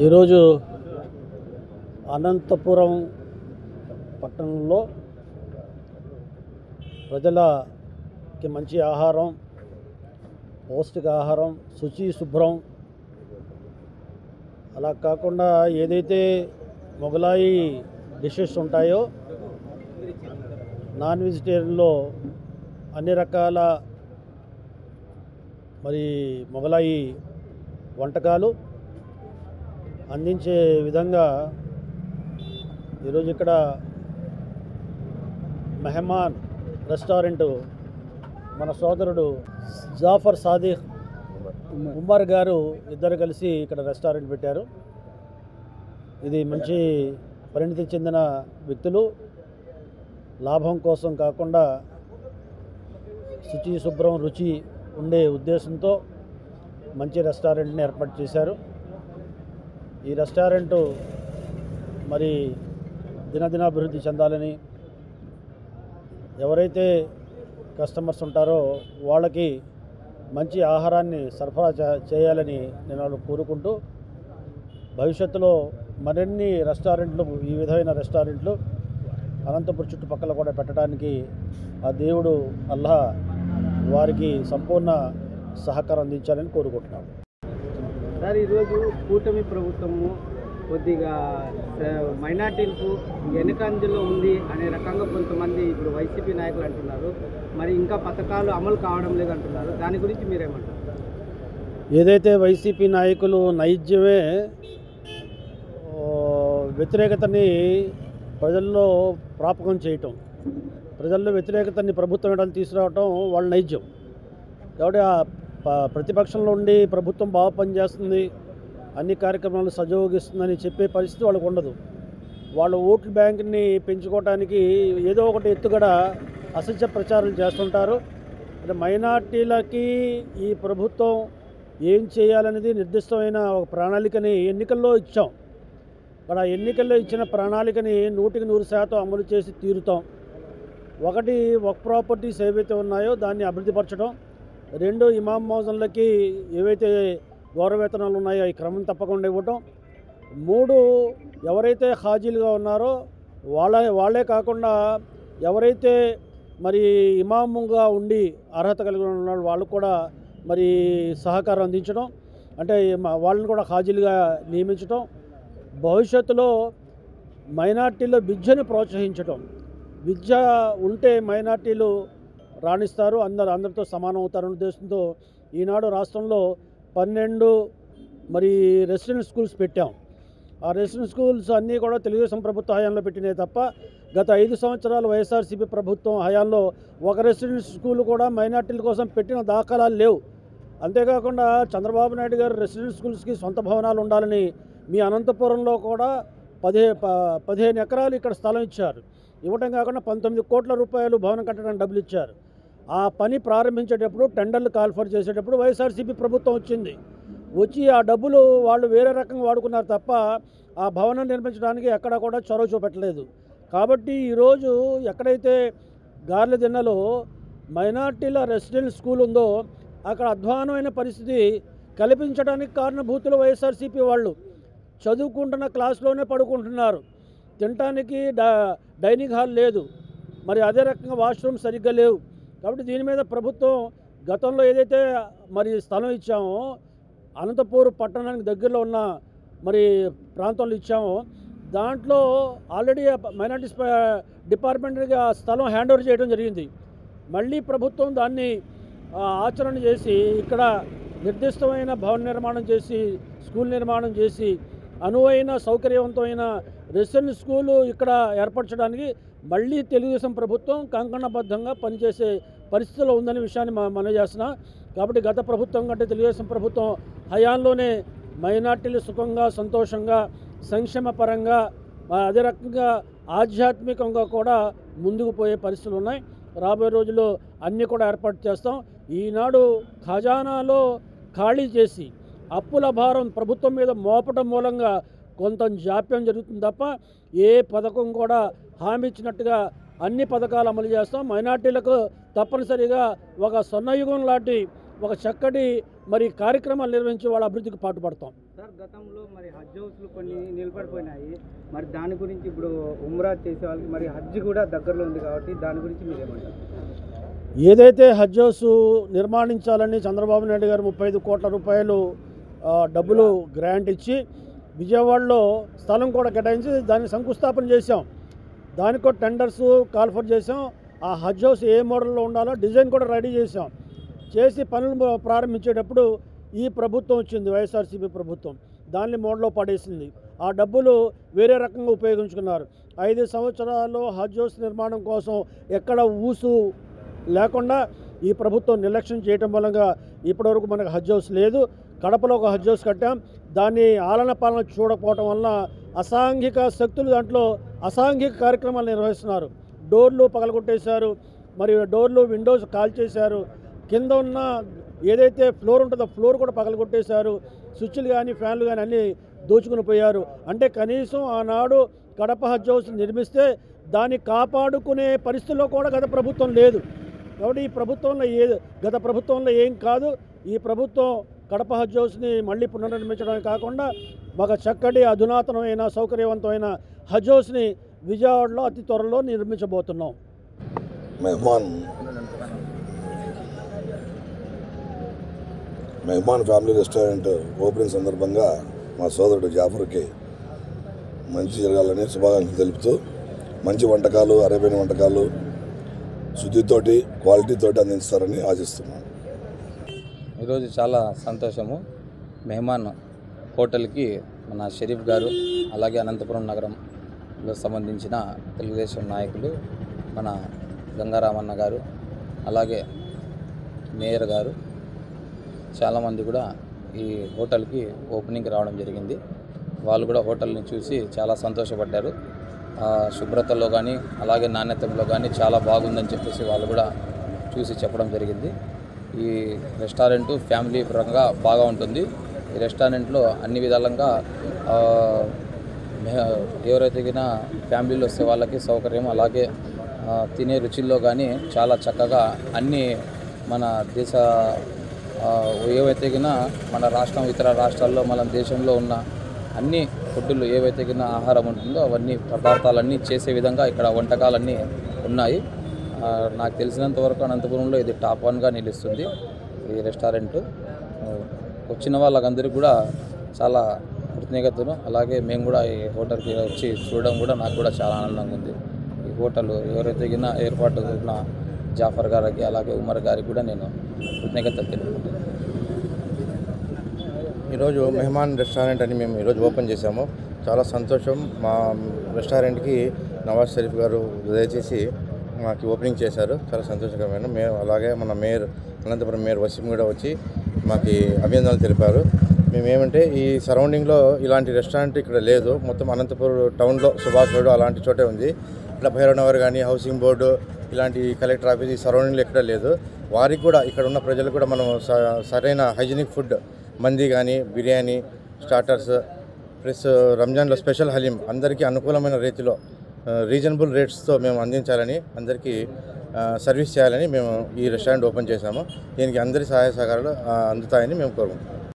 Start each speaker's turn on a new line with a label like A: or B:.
A: ఈరోజు అనంతపురం పట్టణంలో ప్రజలకి మంచి ఆహారం, పౌష్టికాహారం, శుచి శుభ్రం, అలా కాకుండా ఏదైతే మొగలాయి డిషెస్ ఉంటాయో నాన్ వెజిటేరియన్లో అన్ని రకాల మొగలాయి వంటకాలు అందించే విధంగా ఈరోజు ఇక్కడ మెహమాన్ రెస్టారెంట్ మన సోదరుడు జాఫర్ సాదిక్ ఉమర్ గారు ఇద్దరు కలిసి ఇక్కడ రెస్టారెంట్ పెట్టారు. ఇది మంచి పరిణితి చెందిన వ్యక్తులు. లాభం కోసం కాకుండా శుచి శుభ్రం రుచి ఉండే ఉద్దేశంతో మంచి రెస్టారెంట్ని ఏర్పాటు చేశారు. ఈ రెస్టారెంటు దినదినాభివృద్ధి చెందాలని, ఎవరైతే కస్టమర్స్ ఉంటారో వాళ్ళకి మంచి ఆహారాన్ని సరఫరా చేయాలని నేను కోరుకుంటూ, భవిష్యత్తులో మరిన్ని రెస్టారెంట్లు, ఈ విధమైన రెస్టారెంట్లు అనంతపురం చుట్టుపక్కల కూడా పెట్టడానికి ఆ దేవుడు అల్లాహ్ వారికి సంపూర్ణ సహకారం అందించాలని కోరుకుంటున్నాను.
B: సార్, ఈరోజు కూటమి ప్రభుత్వము కొద్దిగా మైనార్టీలకు వెనుకంజలో ఉంది అనే రకంగా కొంతమంది ఇప్పుడు వైసీపీ నాయకులు అంటున్నారు. మరి ఇంకా పథకాలు అమలు కావడం లేదంటున్నారు. దాని గురించి మీరేమంటారు?
A: ఏదైతే వైసీపీ నాయకులు నైజమే వ్యతిరేకతని ప్రజల్లో ప్రాపకం చేయటం, ప్రజల్లో వ్యతిరేకతని ప్రభుత్వం తీసుకురావటం వాళ్ళ నైజం. కాబట్టి ప్రతిపక్షంలో ఉండి ప్రభుత్వం బాగా పనిచేస్తుంది, అన్ని కార్యక్రమాలు సజోగిస్తుందని చెప్పే పరిస్థితి వాళ్ళకు ఉండదు. వాళ్ళ ఓట్ల బ్యాంకుని పెంచుకోవడానికి ఏదో ఒకటి ఎత్తుగడ అసత్య ప్రచారాలు చేస్తుంటారు. అంటే మైనార్టీలకి ఈ ప్రభుత్వం ఏం చేయాలనేది నిర్దిష్టమైన ఒక ప్రణాళికని ఎన్నికల్లో ఇచ్చాం. అక్కడ ఎన్నికల్లో ఇచ్చిన ప్రణాళికని 100% అమలు చేసి తీరుతాం. ఒకటి, వక్ఫ్ ప్రాపర్టీస్ ఏవైతే ఉన్నాయో దాన్ని అభివృద్ధిపరచడం. 2, ఇమాం మౌజన్లకి ఏవైతే గౌరవవేతనాలు ఉన్నాయో ఈ క్రమం తప్పకుండా ఇవ్వటం. 3, ఎవరైతే హాజీలుగా ఉన్నారో వాళ్ళే కాకుండా ఎవరైతే ఇమాముగా ఉండి అర్హత కలిగి ఉన్నారో వాళ్ళు కూడా సహకారం అందించడం, అంటే వాళ్ళని కూడా హాజీలుగా నియమించడం. భవిష్యత్తులో మైనార్టీలో విద్యను ప్రోత్సహించడం. విద్య ఉంటే మైనార్టీలు రాణిస్తారు, అందరితో సమానం అవుతారనే ఉద్దేశంతో ఈనాడు రాష్ట్రంలో 12 రెసిడెన్షియల్ స్కూల్స్ పెట్టాం. ఆ రెసిడెన్షియల్ స్కూల్స్ అన్నీ కూడా తెలుగుదేశం ప్రభుత్వ హయాంలో పెట్టినాయి తప్ప గత 5 సంవత్సరాలు వైఎస్ఆర్సీపీ ప్రభుత్వం హయాంలో ఒక రెసిడెన్షియల్ స్కూల్ కూడా మైనార్టీల కోసం పెట్టిన దాఖలాలు లేవు. అంతేకాకుండా చంద్రబాబు నాయుడు గారు రెసిడెన్షియల్ స్కూల్స్కి సొంత భవనాలు ఉండాలని మీ అనంతపురంలో కూడా 15 ఎకరాలు ఇక్కడ స్థలం ఇచ్చారు. ఇవ్వటం కాకుండా 19 కోట్ల రూపాయలు భవనం కట్టడానికి డబ్బులు ఇచ్చారు. ఆ పని ప్రారంభించేటప్పుడు, టెండర్లు కాల్ఫర్ చేసేటప్పుడు వైఎస్ఆర్సీపీ ప్రభుత్వం వచ్చి ఆ డబ్బులు వాళ్ళు వేరే రకంగా వాడుకున్నారు తప్ప ఆ భవనం నిర్మించడానికి ఎక్కడా కూడా చొరవ చూపెట్టలేదు. కాబట్టి ఈరోజు ఎక్కడైతే గార్లదిన్నెలో మైనార్టీల రెసిడెన్షియల్ స్కూల్ ఉందో అక్కడ అధ్వానమైన పరిస్థితి కల్పించడానికి కారణభూతులు వైఎస్ఆర్సీపీ వాళ్ళు. చదువుకుంటున్న క్లాస్లోనే పడుకుంటున్నారు, తినటానికి డైనింగ్ హాల్ లేదు, అదే రకంగా వాష్రూమ్ సరిగ్గా లేవు. కాబట్టి దీని మీద ప్రభుత్వం గతంలో ఏదైతే స్థలం ఇచ్చామో, అనంతపూర్ పట్టణానికి దగ్గరలో ఉన్న ప్రాంతంలో ఇచ్చామో దాంట్లో ఆల్రెడీ మైనారిటీస్ డిపార్ట్మెంట్కి ఆ స్థలం హ్యాండ్ ఓవర్ చేయడం జరిగింది. మళ్ళీ ప్రభుత్వం దాన్ని ఆచరణ చేసి ఇక్కడ నిర్దిష్టమైన భవన నిర్మాణం చేసి, స్కూల్ నిర్మాణం చేసి, అనువైన సౌకర్యవంతమైన రెసిడెన్షియల్ స్కూలు ఇక్కడ ఏర్పరచడానికి మళ్ళీ తెలుగుదేశం ప్రభుత్వం కంకణబద్ధంగా పనిచేసే పరిస్థితిలో ఉందనే విషయాన్ని మనం చేస్తున్నా. కాబట్టి గత ప్రభుత్వం కంటే తెలుగుదేశం ప్రభుత్వం హయాంలోనే మైనార్టీలు సుఖంగా, సంతోషంగా, సంక్షేమ పరంగా, అదే రకంగా ఆధ్యాత్మికంగా కూడా ముందుకు పోయే పరిస్థితులు ఉన్నాయి. రాబోయే రోజుల్లో అన్నీ కూడా ఏర్పాటు చేస్తాం. ఈనాడు ఖజానాలో ఖాళీ చేసి అప్పుల భారం ప్రభుత్వం మీద మోపటం మూలంగా కొంత జాప్యం జరుగుతుంది తప్ప ఏ పథకం కూడా హామీ ఇచ్చినట్టుగా అన్ని పథకాలు అమలు చేస్తాం. మైనార్టీలకు తప్పనిసరిగా ఒక స్వర్ణయుగం లాంటి ఒక చక్కటి కార్యక్రమాలు నిర్వహించి వాళ్ళ అభివృద్ధికి పాటుపడతాం.
B: సార్ గతంలో మరి హజ్ హౌస్లు కొన్ని నిలబడిపోయినాయి, మరి దాని గురించి ఇప్పుడు ఉమ్రా చేసే వాళ్ళకి మరి హజ్ కూడా దగ్గరలో ఉంది కాబట్టి దాని గురించి మీరేమంటారు?
A: ఏదైతే హజ్ హౌస్ నిర్మాణించాలని చంద్రబాబు నాయుడు గారు 35 కోట్ల రూపాయలు డబ్బులు గ్రాంట్ ఇచ్చి విజయవాడలో స్థలం కూడా కేటాయించి దాన్ని శంకుస్థాపన చేశాం. దానికో టెండర్స్ కాల్ఫర్ చేసాం. ఆ హజ్ హౌస్ ఏ మోడల్లో ఉండాలో డిజైన్ కూడా రెడీ చేసాం. చేసి పనులు ప్రారంభించేటప్పుడు ఈ ప్రభుత్వం వచ్చింది, వైఎస్ఆర్సీపీ ప్రభుత్వం. దాన్ని మోడల్లో పడేసింది. ఆ డబ్బులు వేరే రకంగా ఉపయోగించుకున్నారు. 5 సంవత్సరాల్లో హజ్ హౌస్ నిర్మాణం కోసం ఎక్కడ ఊసు లేకుండా ఈ ప్రభుత్వం నిర్లక్ష్యం చేయటం మూలంగా ఇప్పటివరకు మనకు హజ్ హౌస్ లేదు. కడపలో ఒక హజ్ హౌస్ కట్టాం. దాన్ని ఆలన పాలన చూడకపోవటం వలన అసాంఘిక శక్తులు దాంట్లో అసాంఘిక కార్యక్రమాలు నిర్వహిస్తున్నారు. డోర్లు పగలగొట్టేశారు, మరియు డోర్లు విండోస్ కాల్చేశారు. కింద ఉన్న ఏదైతే ఫ్లోర్ ఉంటుందో ఫ్లోర్ కూడా పగలగొట్టేశారు. స్విచ్లు కానీ ఫ్యాన్లు కానీ అన్నీ దోచుకుని పోయారు. అంటే కనీసం ఆనాడు కడప హజ్ హౌస్ నిర్మిస్తే దాన్ని కాపాడుకునే పరిస్థితుల్లో కూడా గత ప్రభుత్వం లేదు. కాబట్టి ఈ ప్రభుత్వంలో గత ప్రభుత్వంలో ఏం కాదు. ఈ ప్రభుత్వం కడప హజ్ హౌస్ని మళ్ళీ పునర్నిర్మించడమే కాకుండా ఒక చక్కటి అధునాతనమైన సౌకర్యవంతమైన హజ్ హౌస్ని విజయవాడలో అతి త్వరలో నిర్మించబోతున్నాం.
C: మెహమాన్ ఫ్యామిలీ రెస్టారెంట్ ఓపెనింగ్ సందర్భంగా మా సోదరుడు జాఫర్కి మంచి జరగాలని శుభాకాంక్షలు తెలుపుతూ మంచి వంటకాలు, అరేబియన్ వంటకాలు శుద్ధితోటి క్వాలిటీతోటి అందిస్తారని ఆశిస్తున్నాను.
D: ఈరోజు చాలా సంతోషము. మెహమాన్ హోటల్కి మన షరీఫ్ గారు, అలాగే అనంతపురం నగరంలో సంబంధించిన తెలుగుదేశం నాయకులు మన గంగారామన్న గారు, అలాగే మేయర్ గారు చాలామంది కూడా ఈ హోటల్కి ఓపెనింగ్కి రావడం జరిగింది. వాళ్ళు కూడా హోటల్ని చూసి చాలా సంతోషపడ్డారు. శుభ్రతలో కానీ అలాగే నాణ్యతలో కానీ చాలా బాగుందని చెప్పేసి వాళ్ళు కూడా చూసి చెప్పడం జరిగింది. ఈ రెస్టారెంట్ ఫ్యామిలీ పరంగా బాగా ఉంటుంది. ఈ రెస్టారెంట్లో అన్ని విధాలుగా ఎవరైతే ఫ్యామిలీలో వస్తే వాళ్ళకి సౌకర్యం, అలాగే తినే రుచుల్లో కానీ చాలా చక్కగా అన్నీ మన దేశ ఏవైతే మన రాష్ట్రం ఇతర రాష్ట్రాల్లో మన దేశంలో ఉన్న అన్ని ఫుడ్లు ఏవైతే ఆహారం ఉంటుందో అవన్నీ పదార్థాలన్నీ చేసే విధంగా ఇక్కడ వంటకాలన్నీ ఉన్నాయి. నాకు తెలిసినంత వరకు అనంతపురంలో ఇది టాప్ 1గా నిలుస్తుంది ఈ రెస్టారెంట్. వచ్చిన వాళ్ళకందరికీ కూడా చాలా కృతజ్ఞతలు. అలాగే మేము కూడా ఈ హోటల్కి వచ్చి చూడడం కూడా నాకు కూడా చాలా ఆనందంగా ఉంది. ఈ హోటల్ ఎవరైతే ఏర్పాటు ఉన్న జాఫర్ గారికి అలాగే ఉమర్ గారికి కూడా నేను కృతజ్ఞతలు తెలుపుకుంటున్నాను.
E: ఈరోజు మెహమాన్ రెస్టారెంట్ అని మేము ఈరోజు ఓపెన్ చేశాము. చాలా సంతోషం. మా రెస్టారెంట్కి నవాజ్ షరీఫ్ గారు దయచేసి మాకు ఓపెనింగ్ చేశారు. చాలా సంతోషకరమైన. అలాగే మన మేయర్ అనంతపురం మేయర్ వసీం కూడా వచ్చి మాకు అభినందనలు తెలిపారు. మేమేమంటే ఈ సరౌండింగ్లో ఇలాంటి రెస్టారెంట్ ఇక్కడ లేదు. మొత్తం అనంతపురం టౌన్లో సుభాష్ రోడ్ అలాంటి చోటే ఉంది. ఇట్లా భైరవనగర్ కానీ హౌసింగ్ బోర్డు ఇలాంటి కలెక్టర్ ఆఫీస్ ఈ సరౌండింగ్లో ఎక్కడ లేదు. వారికి కూడా ఇక్కడ ఉన్న ప్రజలు కూడా మనం సరైన హైజీనిక్ ఫుడ్ మంది కానీ బిర్యానీ స్టార్టర్స్ ప్లస్ రంజాన్లో స్పెషల్ హలీం అందరికీ అనుకూలమైన రీతిలో రీజనబుల్ రేట్స్తో మేము అందించాలని, అందరికీ సర్వీస్ చేయాలని మేము ఈ రెస్టారెంట్ ఓపెన్ చేశాము. దీనికి అందరి సహాయ సహకారాలు అందుతాయని మేము కోరుకుంటున్నాం.